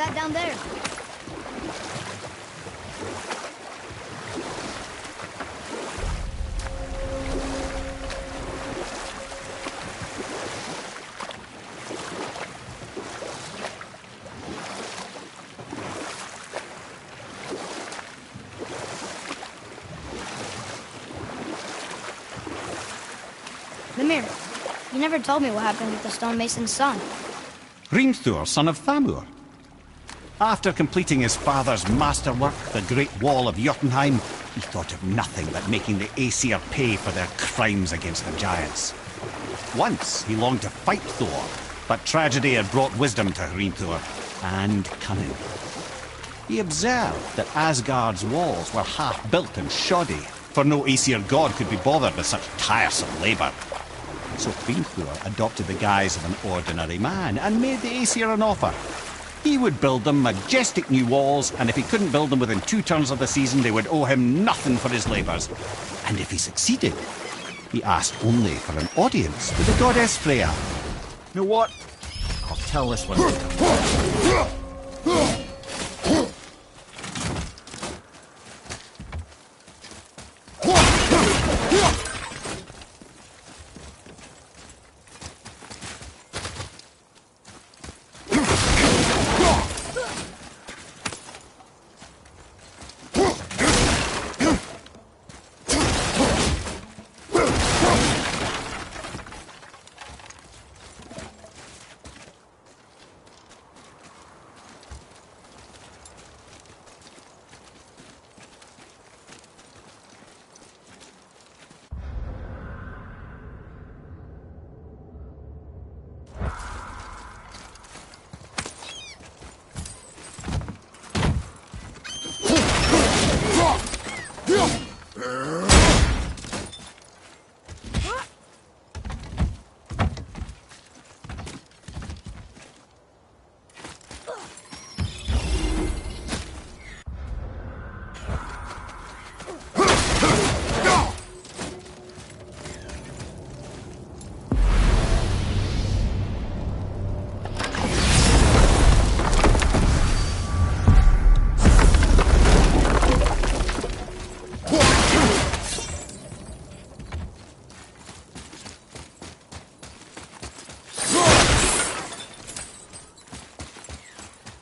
that down there? Mimir, you never told me what happened with the stonemason's son. Hrimthur, son of Thamur. After completing his father's masterwork, the Great Wall of Jotunheim, he thought of nothing but making the Aesir pay for their crimes against the giants. Once he longed to fight Thor, but tragedy had brought wisdom to Hrimthur, and cunning. He observed that Asgard's walls were half-built and shoddy, for no Aesir god could be bothered with such tiresome labour. So Hrimthur adopted the guise of an ordinary man and made the Aesir an offer. He would build them majestic new walls, and if he couldn't build them within 2 turns of the season, they would owe him nothing for his labours. And if he succeeded, he asked only for an audience with the goddess Freya. You know what? I'll tell this one later.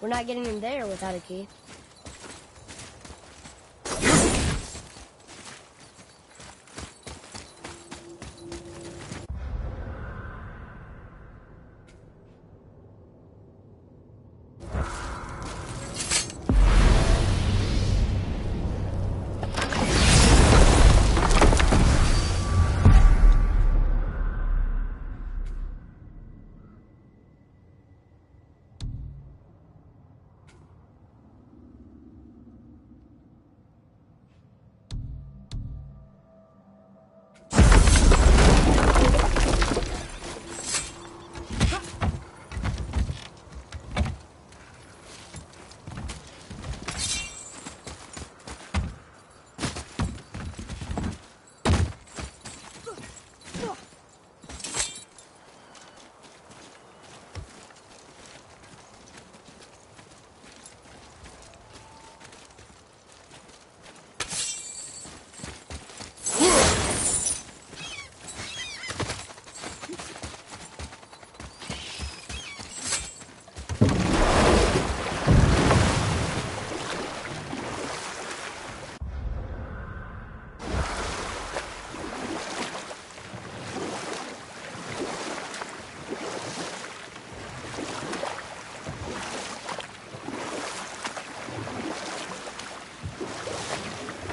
We're not getting in there without a key.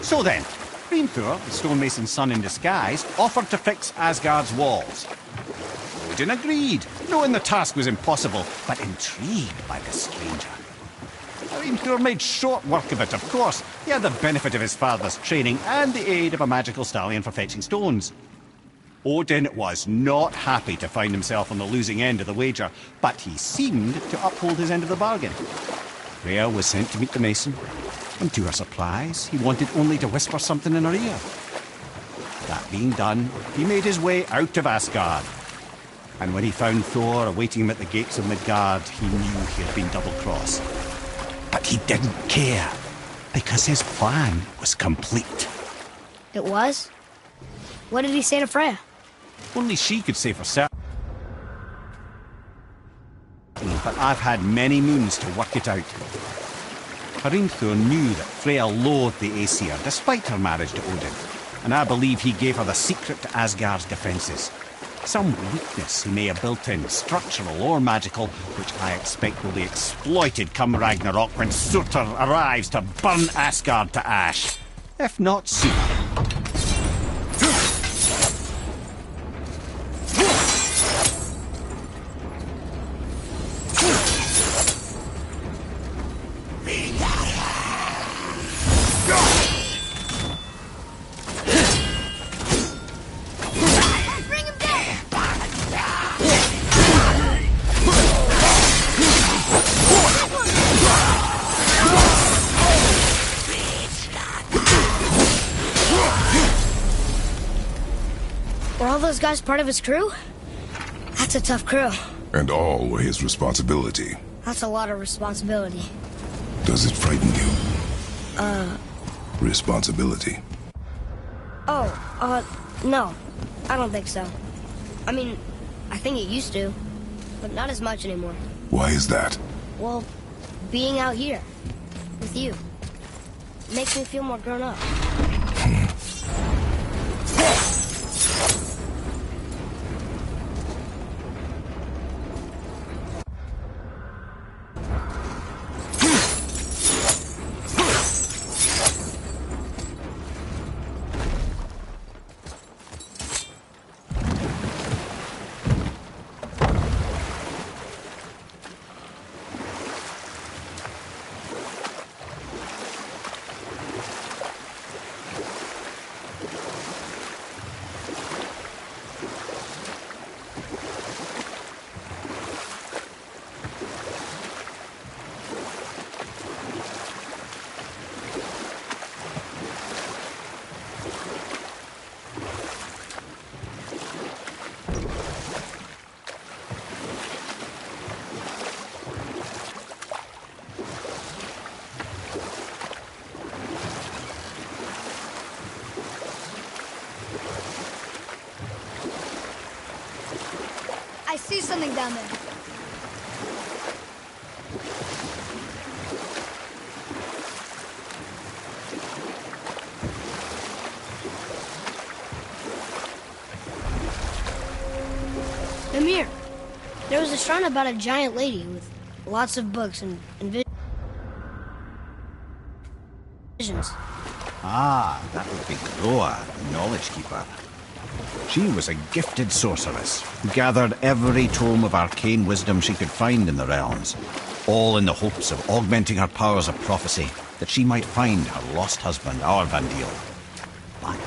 So then, Hrimthur, the stonemason's son in disguise, offered to fix Asgard's walls. Odin agreed, knowing the task was impossible, but intrigued by the stranger. Hrimthur made short work of it, of course. He had the benefit of his father's training and the aid of a magical stallion for fetching stones. Odin was not happy to find himself on the losing end of the wager, but he seemed to uphold his end of the bargain. Freya was sent to meet the mason, and to her surprise, he wanted only to whisper something in her ear. That being done, he made his way out of Asgard. And when he found Thor awaiting him at the gates of Midgard, he knew he had been double-crossed. But he didn't care, because his plan was complete. It was? What did he say to Freya? Only she could say for certain. But I've had many moons to work it out. Hrimthur knew that Freya loathed the Aesir despite her marriage to Odin, and I believe he gave her the secret to Asgard's defences. Some weakness he may have built in, structural or magical, which I expect will be exploited come Ragnarok when Surtur arrives to burn Asgard to ash. If not sooner. Were all those guys part of his crew? That's a tough crew. And all were his responsibility. That's a lot of responsibility. Does it frighten you? Responsibility. No. I don't think so. I mean, I think it used to, but not as much anymore. Why is that? Well, being out here, with you, makes me feel more grown up. I see something down there. Amir, there was a shrine about a giant lady with lots of books and visions. Ah, that would be Groa, the Knowledge Keeper. She was a gifted sorceress who gathered every tome of arcane wisdom she could find in the realms, all in the hopes of augmenting her powers of prophecy, that she might find her lost husband, Aurvandil. But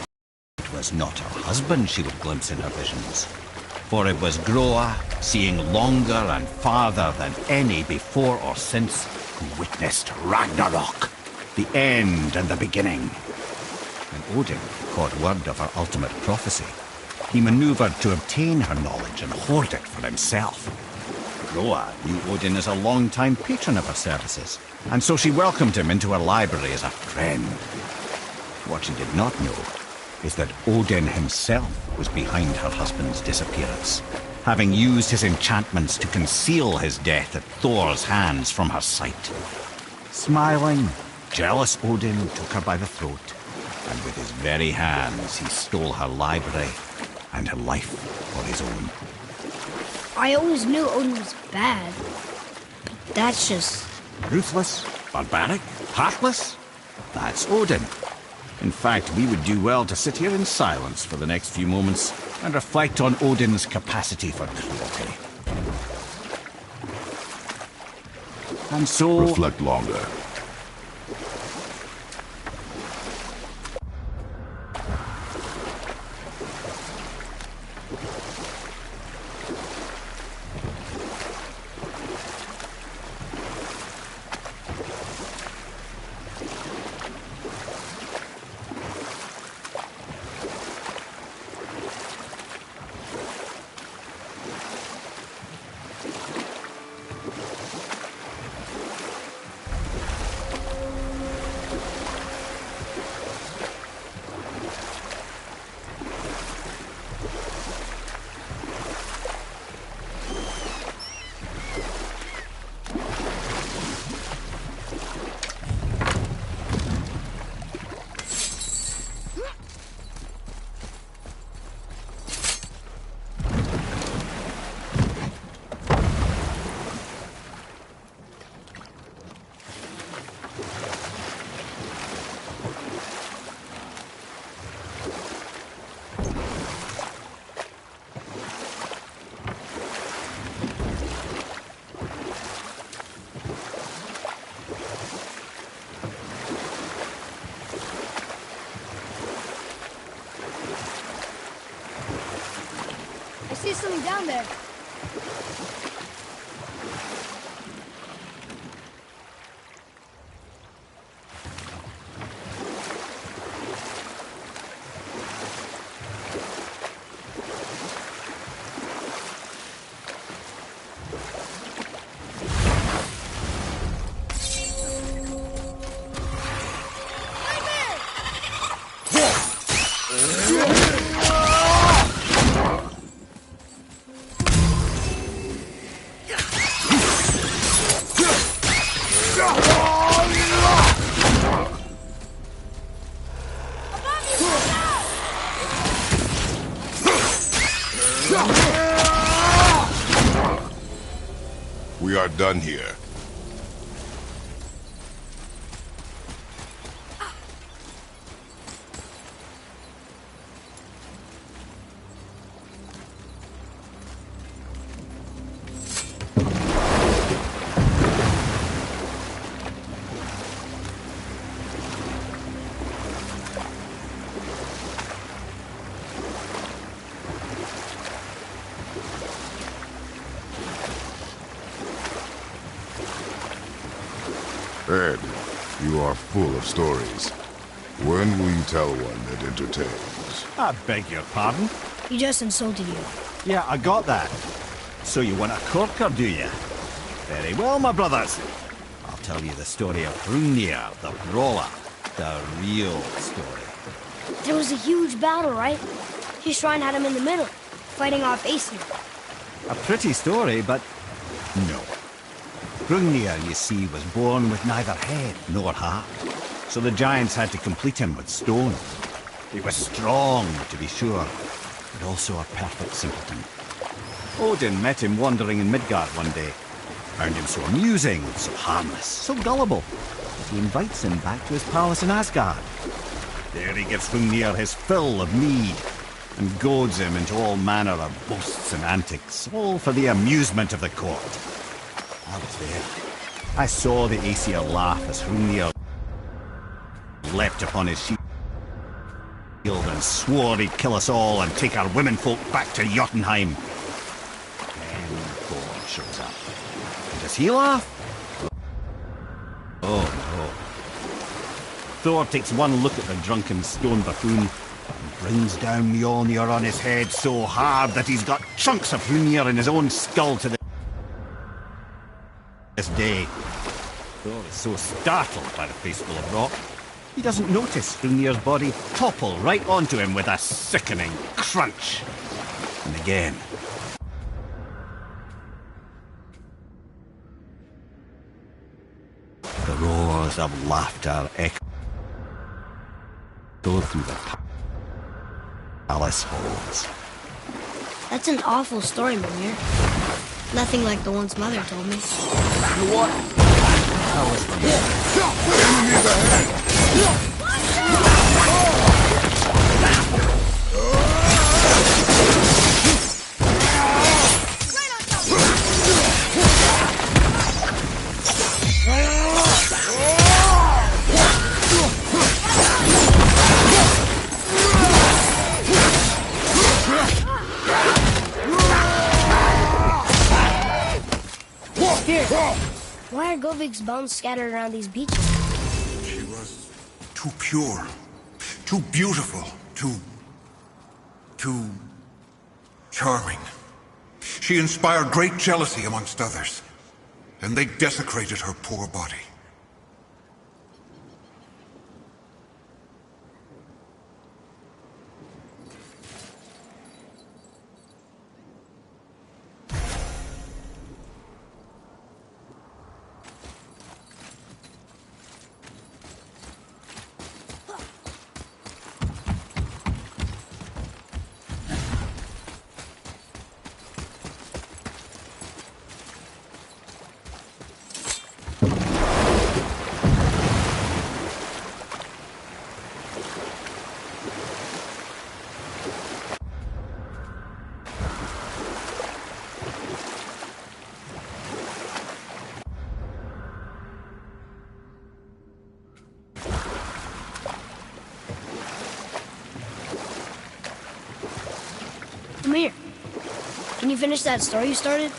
it was not her husband she would glimpse in her visions, for it was Groa, seeing longer and farther than any before or since, who witnessed Ragnarok, the end and the beginning. When Odin caught word of her ultimate prophecy, he maneuvered to obtain her knowledge and hoard it for himself. Groa knew Odin as a long-time patron of her services, and so she welcomed him into her library as a friend. What she did not know is that Odin himself was behind her husband's disappearance, having used his enchantments to conceal his death at Thor's hands from her sight. Smiling, jealous Odin took her by the throat, and with his very hands he stole her library and her life for his own. I always knew Odin was bad. But that's just... Ruthless, barbaric, heartless? That's Odin. In fact, we would do well to sit here in silence for the next few moments and reflect on Odin's capacity for cruelty. And so... Reflect longer. something down there. We are done here. Ed, you are full of stories. When will you tell one that entertains? I beg your pardon? He just insulted you. Yeah, I got that. So you want a corker, do you? Very well, my brothers. I'll tell you the story of Hrungnir, the brawler. The real story. There was a huge battle, right? His shrine had him in the middle, fighting off Aesir. A pretty story, but no. Hrungnir, you see, was born with neither head nor heart. So the giants had to complete him with stone. He was strong, to be sure, but also a perfect simpleton. Odin met him wandering in Midgard one day. Found him so amusing, so harmless, so gullible, that he invites him back to his palace in Asgard. There he gives Hrungnir his fill of mead, and goads him into all manner of boasts and antics, all for the amusement of the court. I was there. I saw the Aesir laugh as Hrungnir leapt upon his shield and swore he'd kill us all and take our womenfolk back to Jotunheim. Then Thor shows up. And does he laugh? Oh no. Thor takes one look at the drunken stone buffoon and brings down Mjolnir on his head so hard that he's got chunks of Hrungnir in his own skull to this day. Thor is so startled by the face full of rock, he doesn't notice Hrungnir's body topple right onto him with a sickening crunch. And again. The roars of laughter echo through the palace halls. That's an awful story, Mimir. Nothing like the ones Mother told me. What? Enemies ahead! Here. Why are Govig's bones scattered around these beaches? She was too pure, too beautiful, too charming. She inspired great jealousy amongst others, and they desecrated her poor body. Mimir, Can you finish that story you started?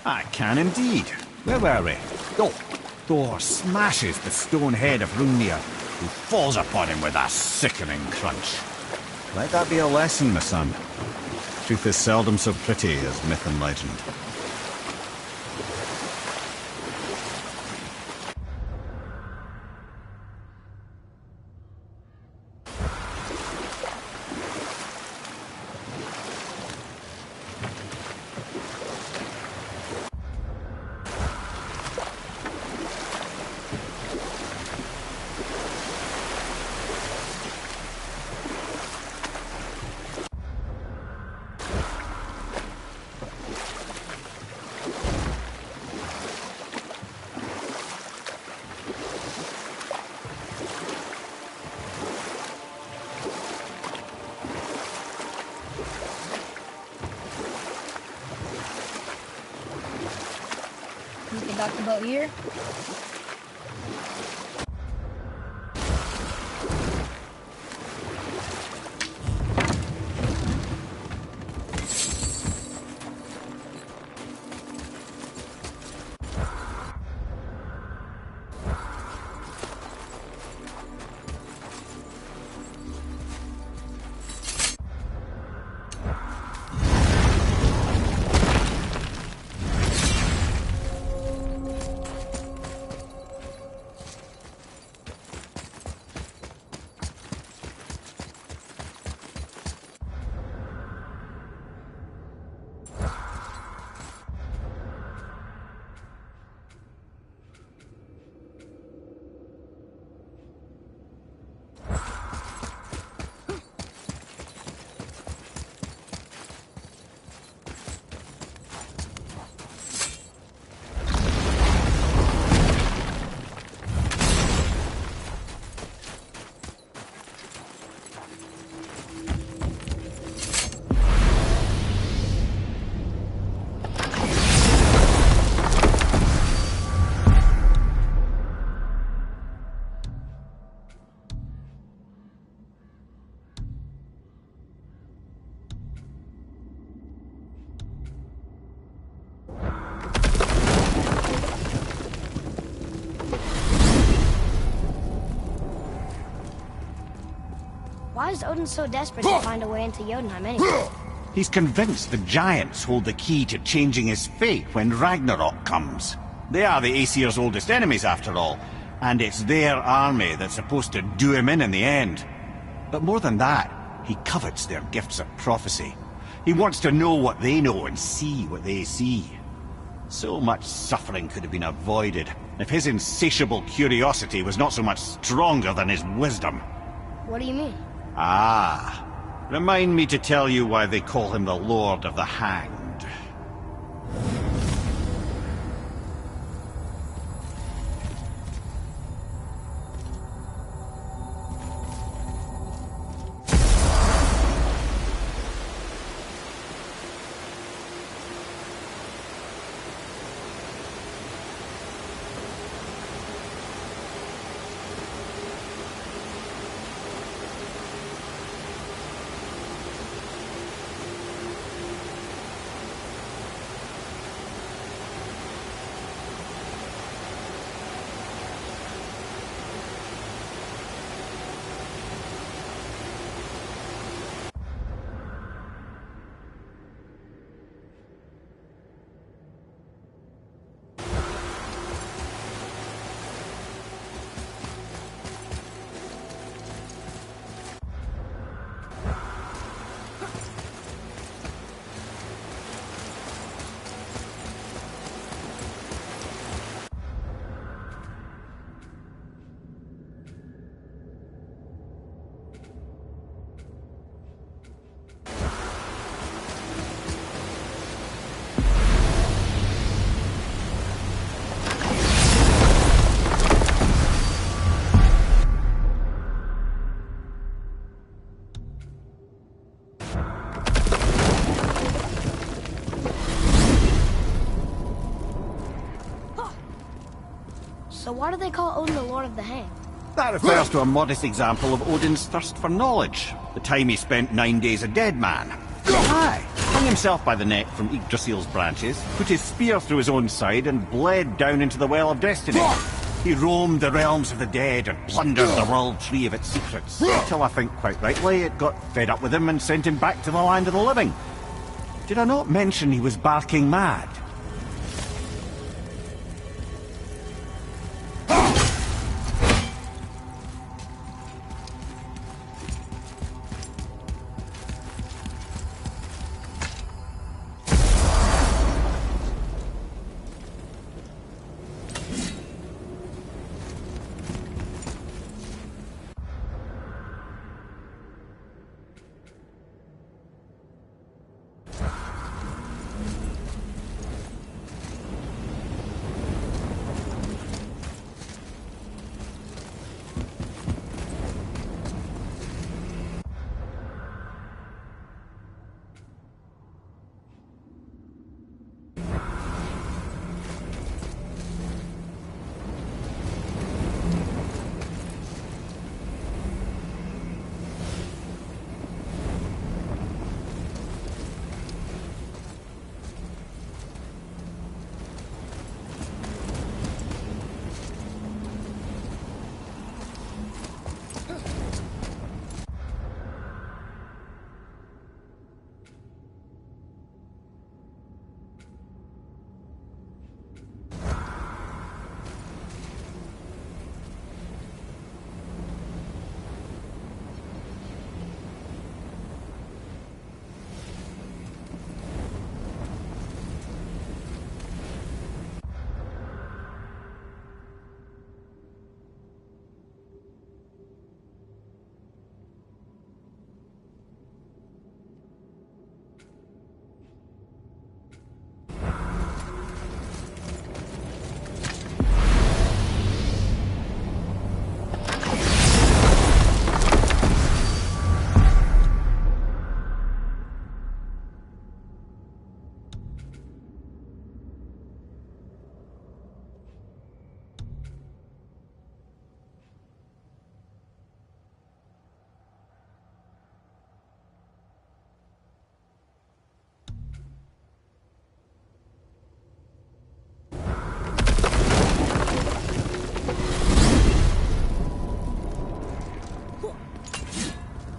I can indeed. Where were we? Oh, Thor smashes the stone head of Hrungnir, who falls upon him with a sickening crunch. Let that be a lesson, my son. Truth is seldom so pretty as myth and legend. We can dock the boat here. Why is Odin so desperate to find a way into Jotunheim anyway? He's convinced the giants hold the key to changing his fate when Ragnarok comes. They are the Aesir's oldest enemies, after all, and it's their army that's supposed to do him in the end. But more than that, he covets their gifts of prophecy. He wants to know what they know and see what they see. So much suffering could have been avoided if his insatiable curiosity was not so much stronger than his wisdom. What do you mean? Ah, remind me to tell you why they call him the Lord of the Hanged. So why do they call Odin the Lord of the Hanged? That refers to a modest example of Odin's thirst for knowledge. The time he spent 9 days a dead man. Aye, hung himself by the neck from Yggdrasil's branches, put his spear through his own side, and bled down into the Well of Destiny. He roamed the realms of the dead and plundered the World Tree of its secrets, until I think, quite rightly, it got fed up with him and sent him back to the land of the living. Did I not mention he was barking mad?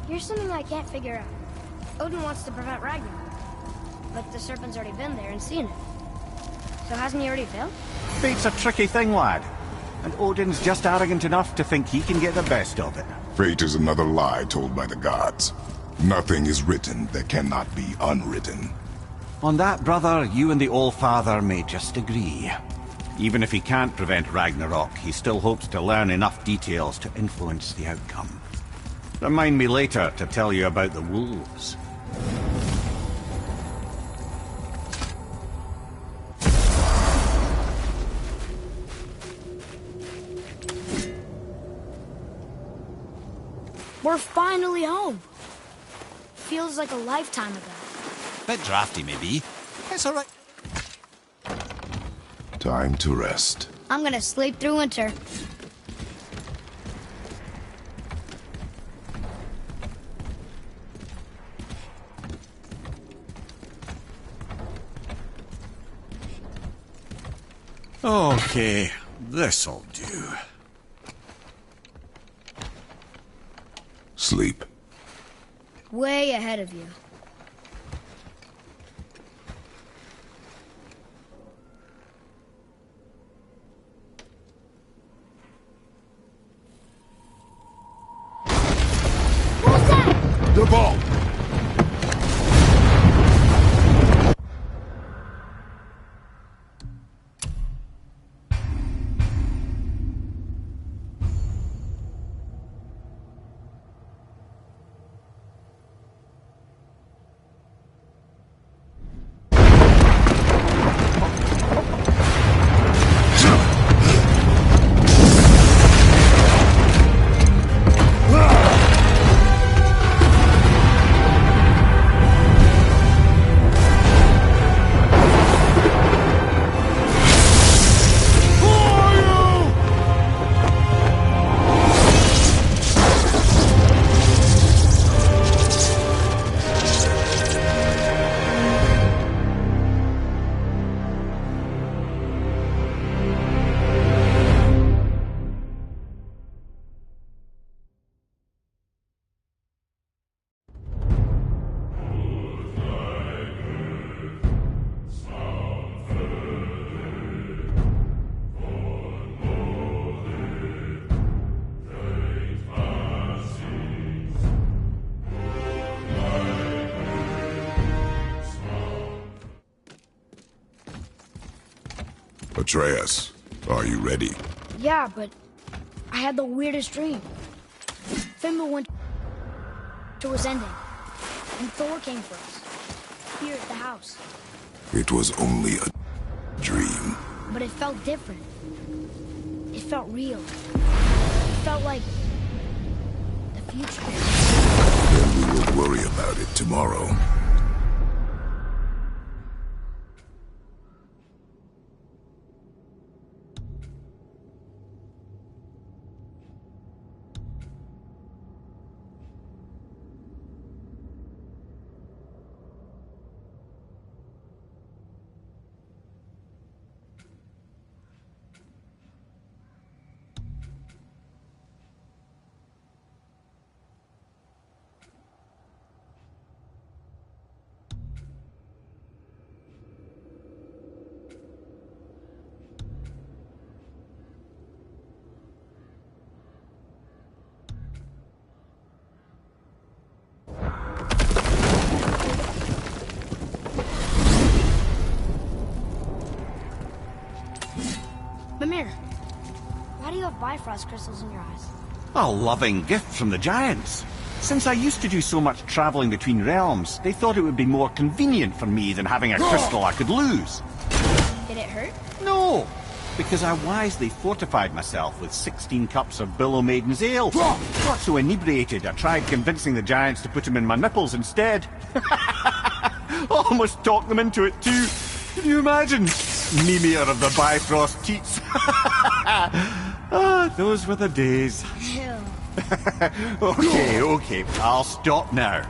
Here's something I can't figure out. Odin wants to prevent Ragnarok, but the serpent's already been there and seen it. So hasn't he already failed? Fate's a tricky thing, lad. And Odin's just arrogant enough to think he can get the best of it. Fate is another lie told by the gods. Nothing is written that cannot be unwritten. On that, brother, you and the All-Father may just agree. Even if he can't prevent Ragnarok, he still hopes to learn enough details to influence the outcome. Remind me later to tell you about the wolves. We're finally home. Feels like a lifetime ago. Bit drafty, maybe. It's alright. Time to rest. I'm gonna sleep through winter. Okay, this'll do. Sleep. Way ahead of you. What's that? The ball! Atreus, are you ready? Yeah, but I had the weirdest dream. Finland winter was ending, and Thor came for us, here at the house. It was only a dream. But it felt different. It felt real. It felt like the future. Then we will worry about it tomorrow. Mimir, why do you have Bifrost crystals in your eyes? A loving gift from the giants. Since I used to do so much traveling between realms, they thought it would be more convenient for me than having a crystal I could lose. Did it hurt? No, because I wisely fortified myself with 16 cups of Billow Maiden's ale. Got so inebriated, I tried convincing the giants to put them in my nipples instead. Almost talked them into it too. Can you imagine? Mimir of the Bifrost teats. Ah, those were the days. Ew. Okay, I'll stop now.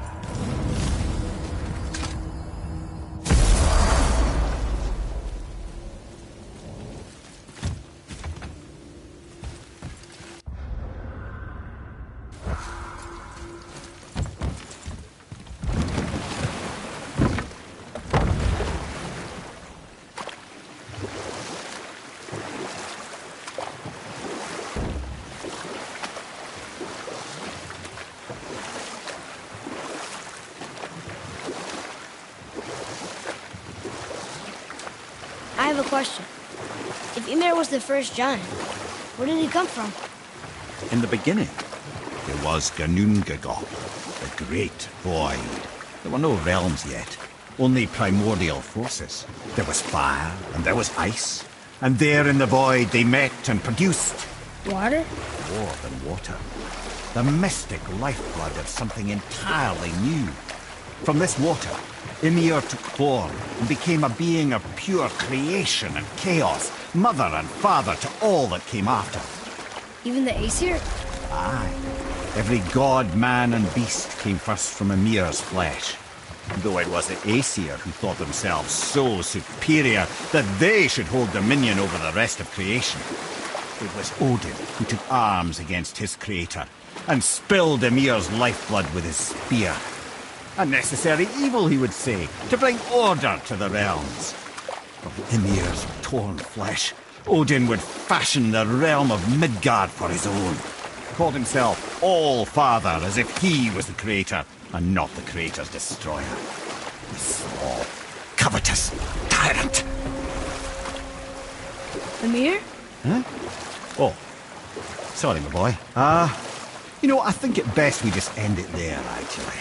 I have a question. If Ymir was the first giant, where did he come from? In the beginning, there was Ganungagok, the Great Void. There were no realms yet, only primordial forces. There was fire, and there was ice. And there in the void they met and produced Water? more than water. The mystic lifeblood of something entirely new. From this water, Ymir took form and became a being of pure creation and chaos, mother and father to all that came after. Even the Aesir? Aye. Every god, man, and beast came first from Ymir's flesh. Though it was the Aesir who thought themselves so superior that they should hold dominion over the rest of creation. It was Odin who took arms against his creator and spilled Ymir's lifeblood with his spear. A necessary evil, he would say, to bring order to the realms. From Ymir's torn flesh, Odin would fashion the realm of Midgard for his own. Called himself All-Father, as if he was the creator, and not the creator's destroyer. The small, covetous tyrant. Ymir? Huh? Oh, sorry, my boy. I think it best we just end it there, actually.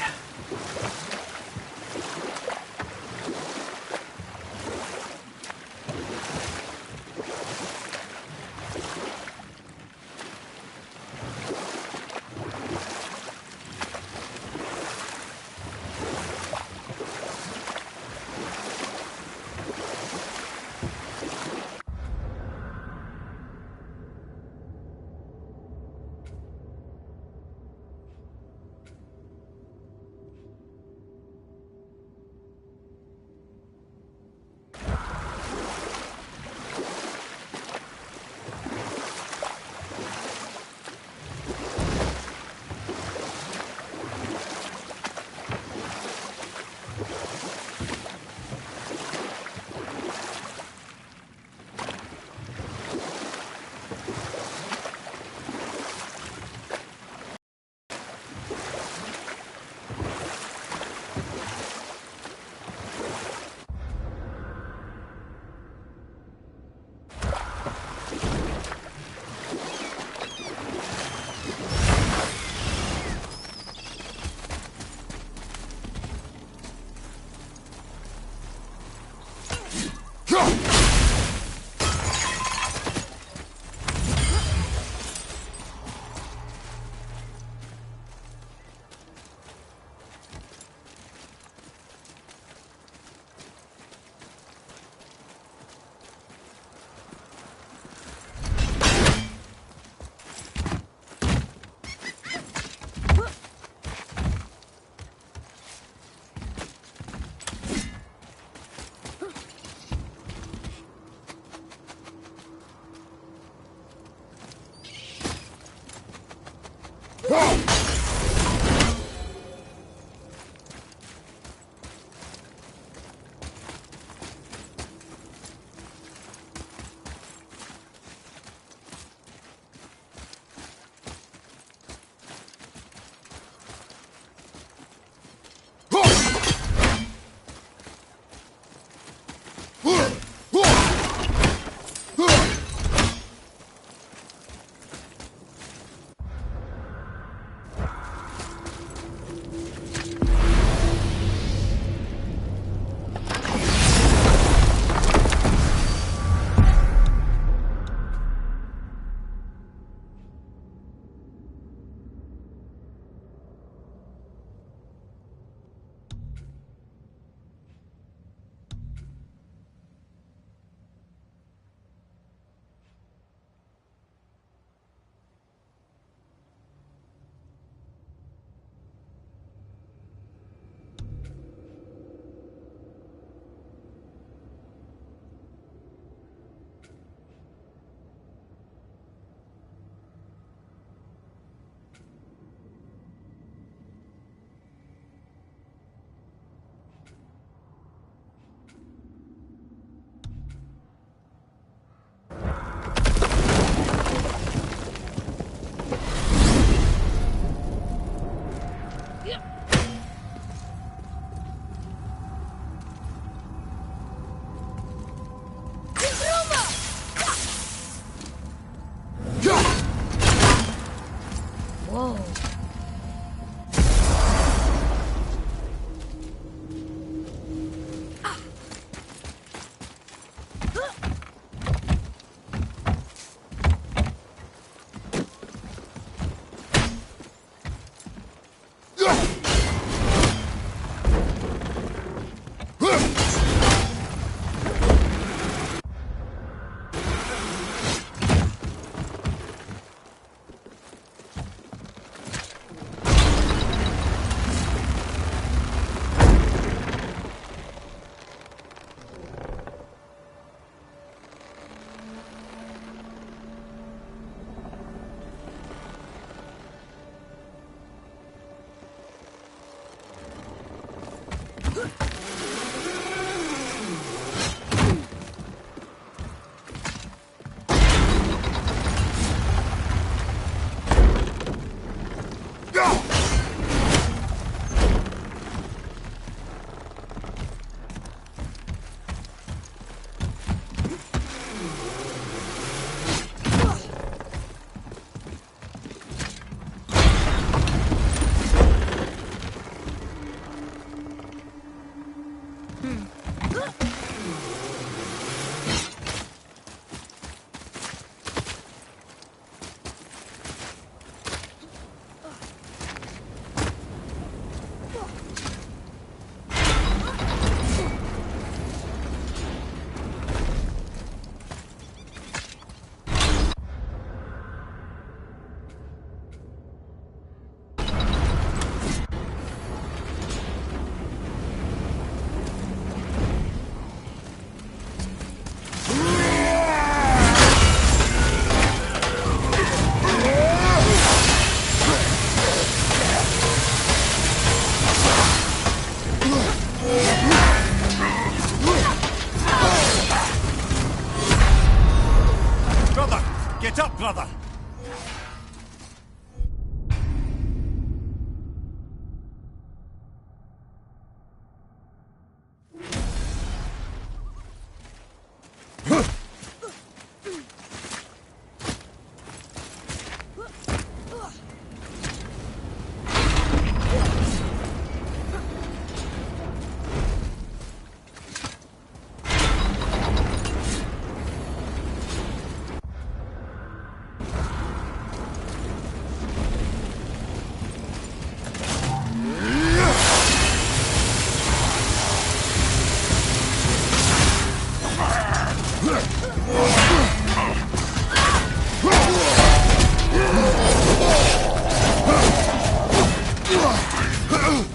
brother.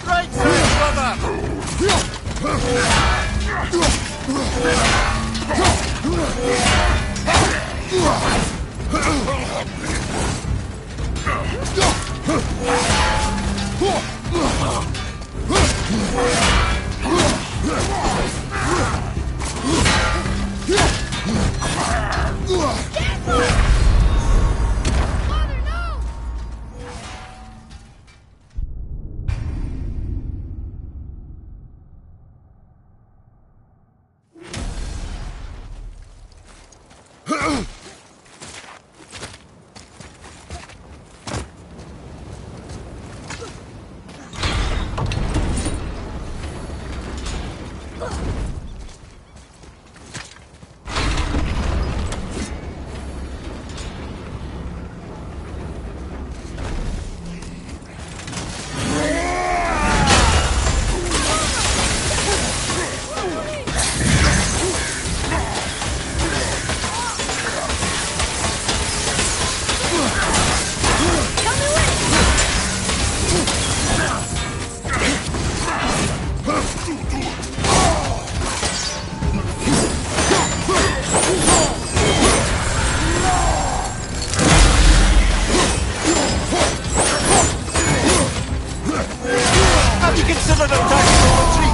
Right side, have you considered a tactical retreat?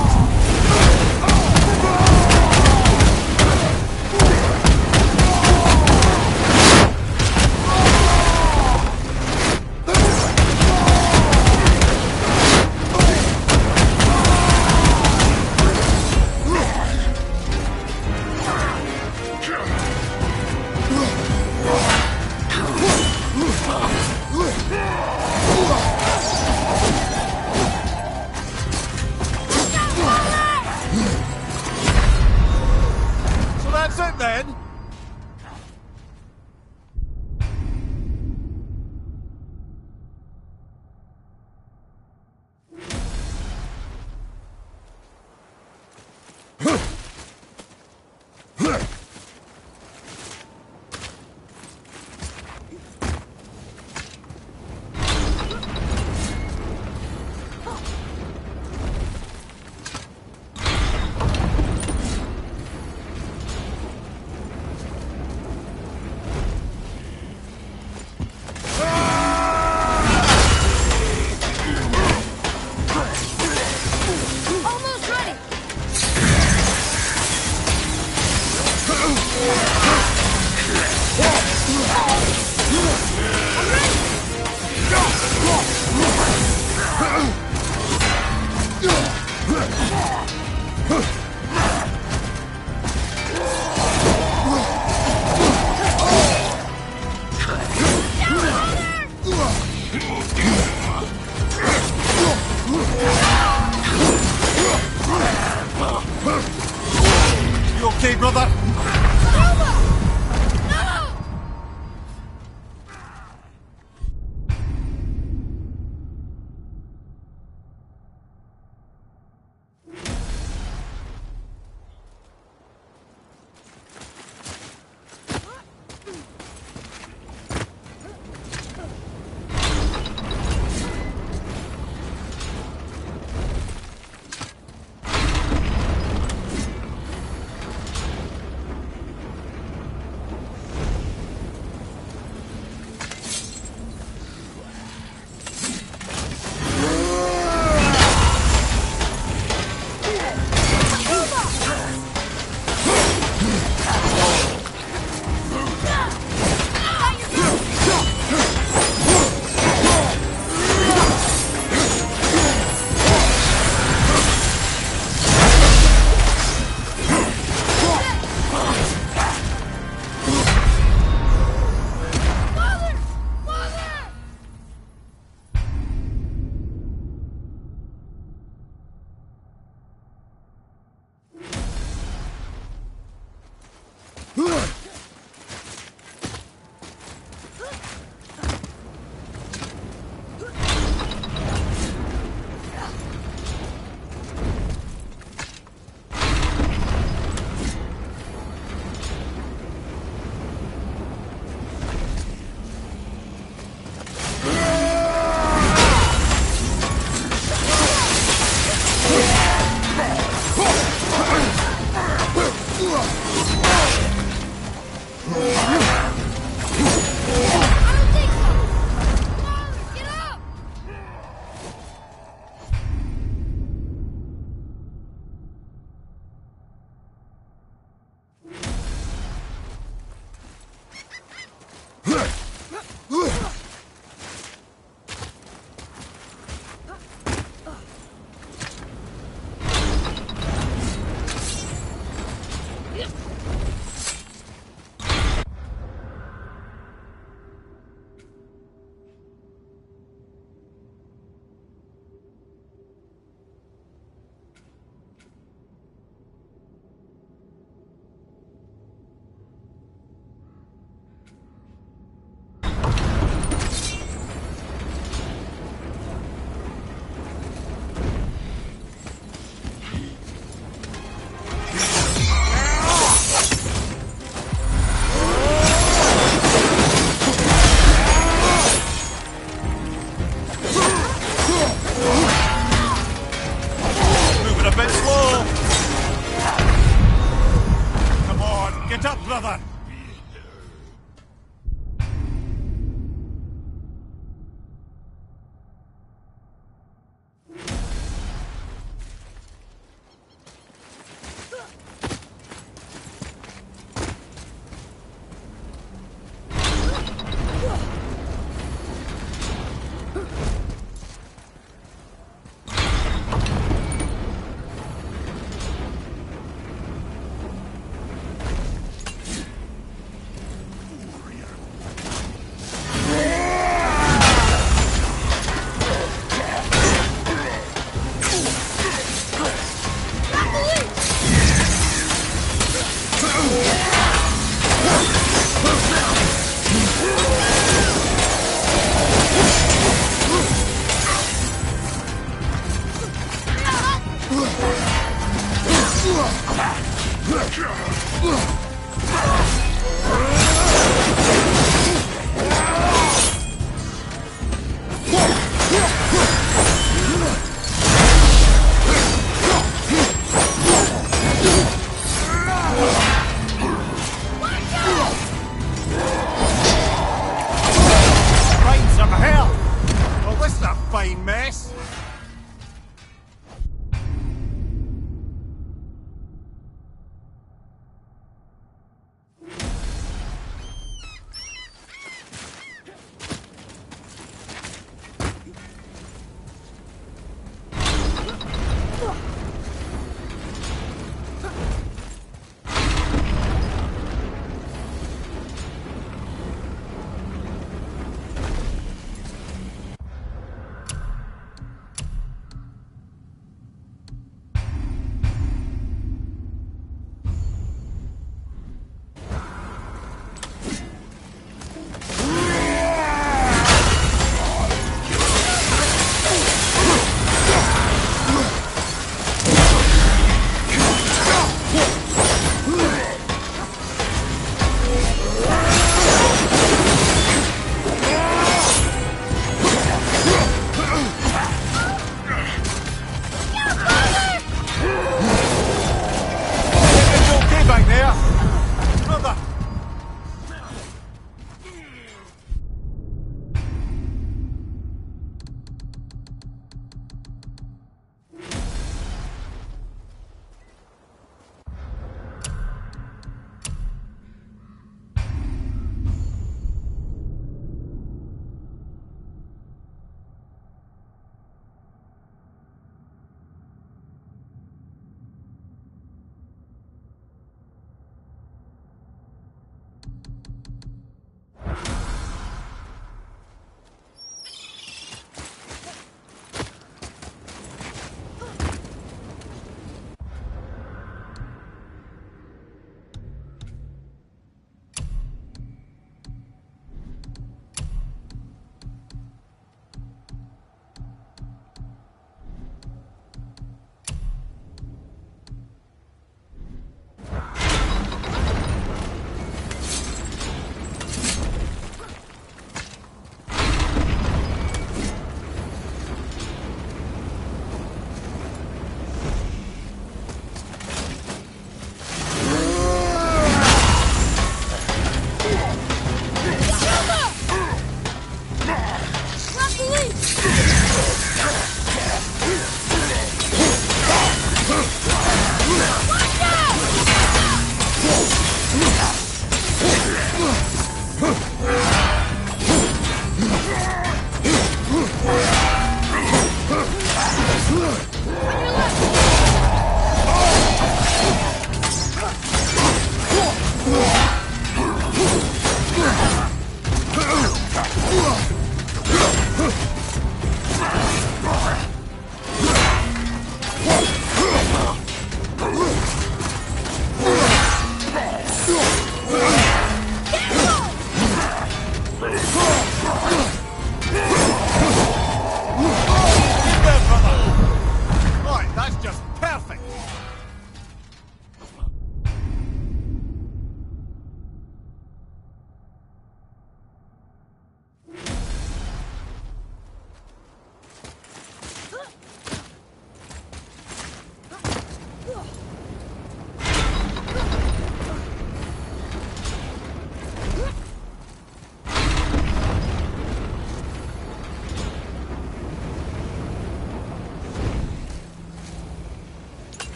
Find some help! Well, this is a fine mess.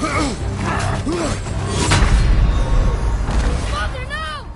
Mother, no!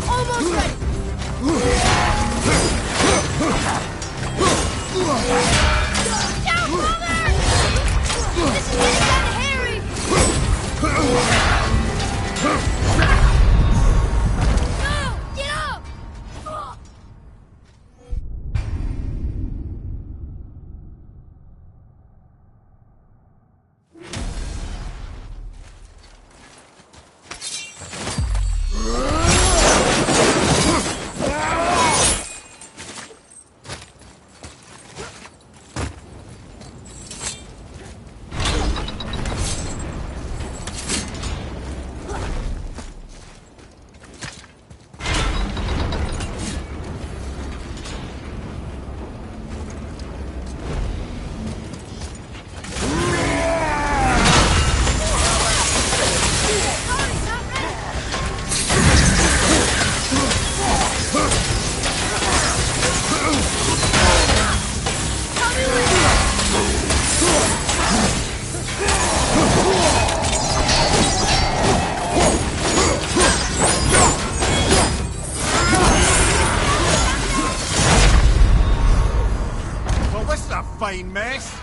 Almost ready! Down, Mother! This is getting kind of hairy! No! Get up! Well, this is a fine mess.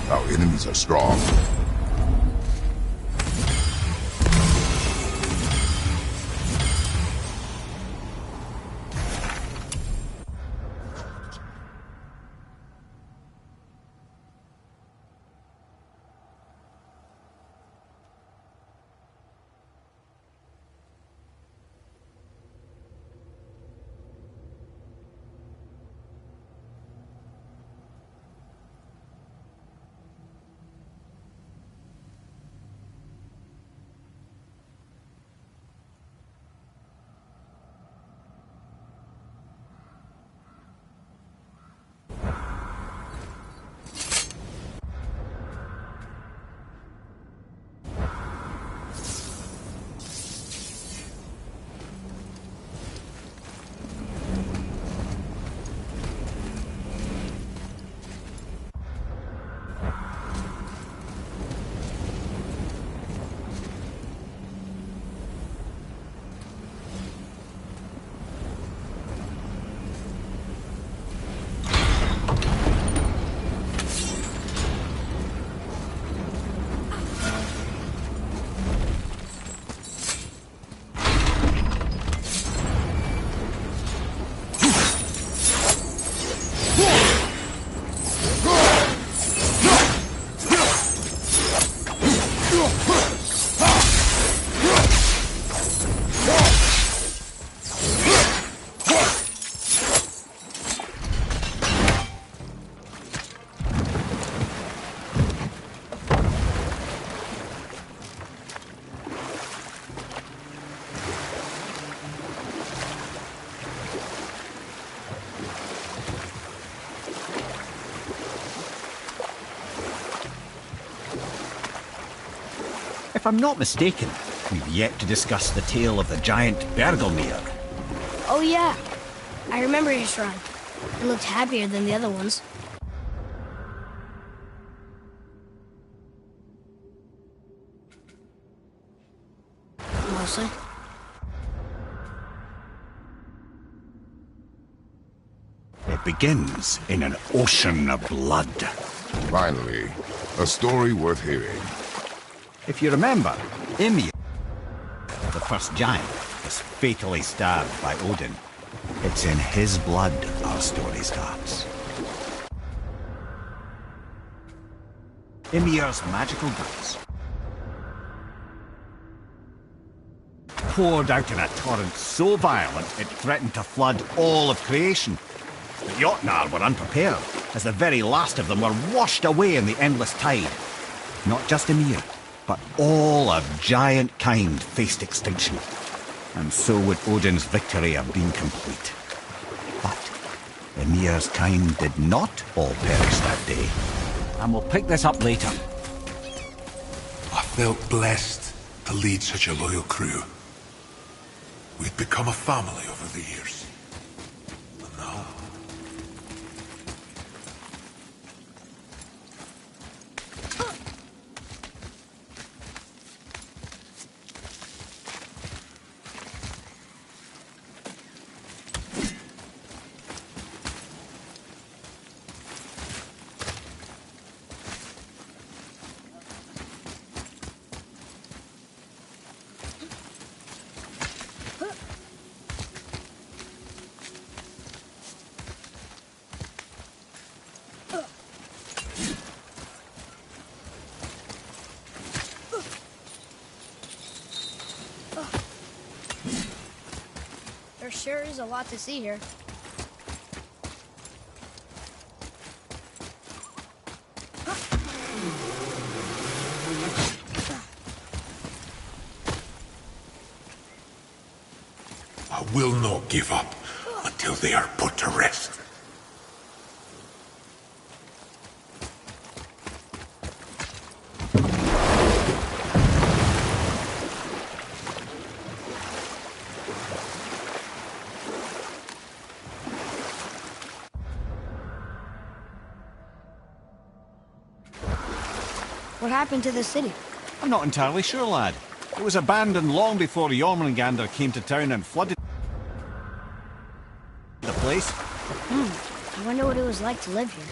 Our enemies are strong. If I'm not mistaken, we've yet to discuss the tale of the giant Bergelmere. Oh yeah, I remember his shrine. It looked happier than the other ones. Mostly. It begins in an ocean of blood. Finally, a story worth hearing. If you remember, Ymir, the first giant, was fatally stabbed by Odin. It's in his blood our story starts. Ymir's magical guts poured out in a torrent so violent it threatened to flood all of creation. The Jotnar were unprepared, as the very last of them were washed away in the endless tide. Not just Ymir, but all of giant kind faced extinction. And so would Odin's victory have been complete. But Ymir's kind did not all perish that day. And we'll pick this up later. I felt blessed to lead such a loyal crew. We'd become a family over the years. And now... There sure is a lot to see here. I will not give up until they are put to rest. What happened to the city? I'm not entirely sure, lad. It was abandoned long before Jormungandr came to town and flooded the place. I wonder what it was like to live here.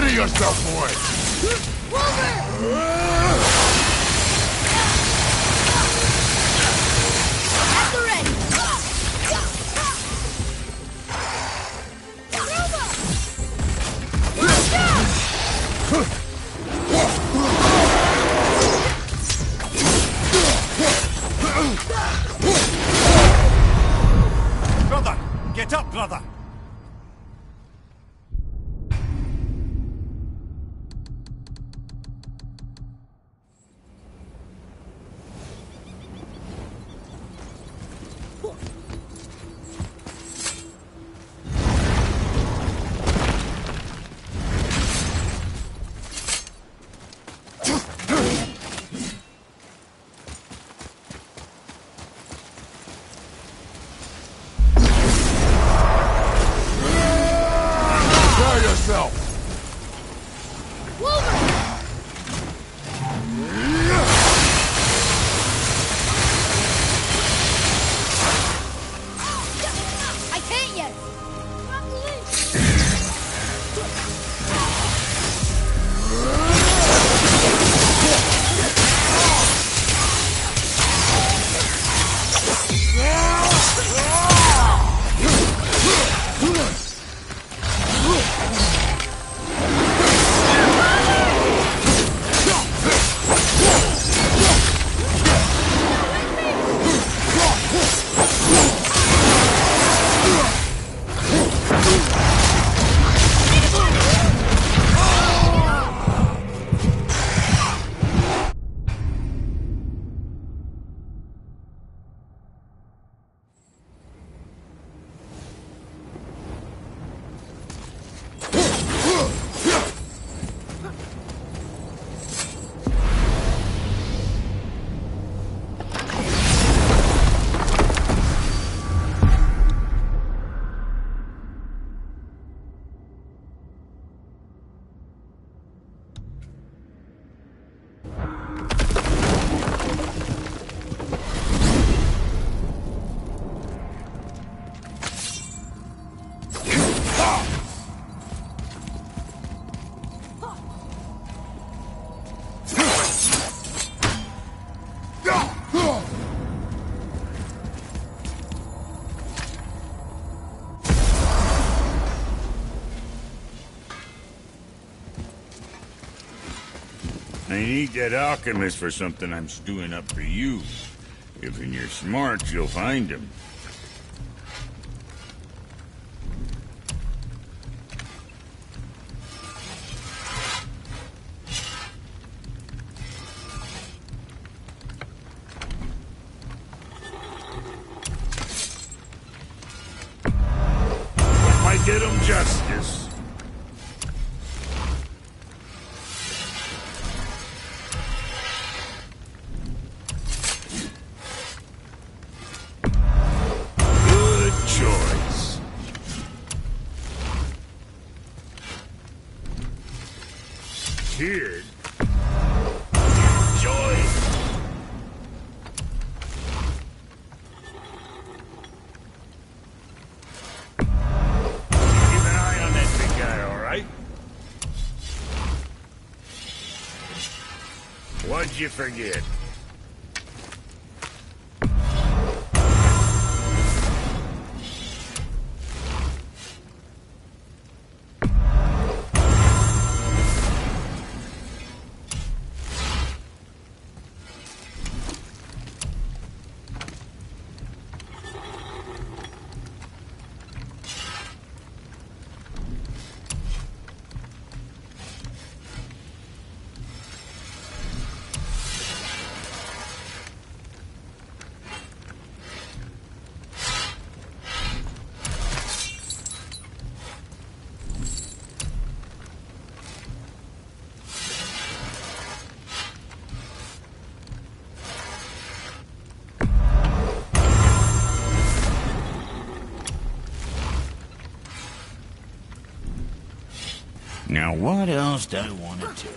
Ready yourself, boy! At the ready. Brother! Get up, brother! Prepare yourself! I can't yet. I need that alchemist for something I'm stewing up for you. If you're smart, you'll find him. Might get him justice. Good choice. Kid. Enjoy. Keep an eye on that big guy, all right? What'd you forget? Now, what else do I want to do?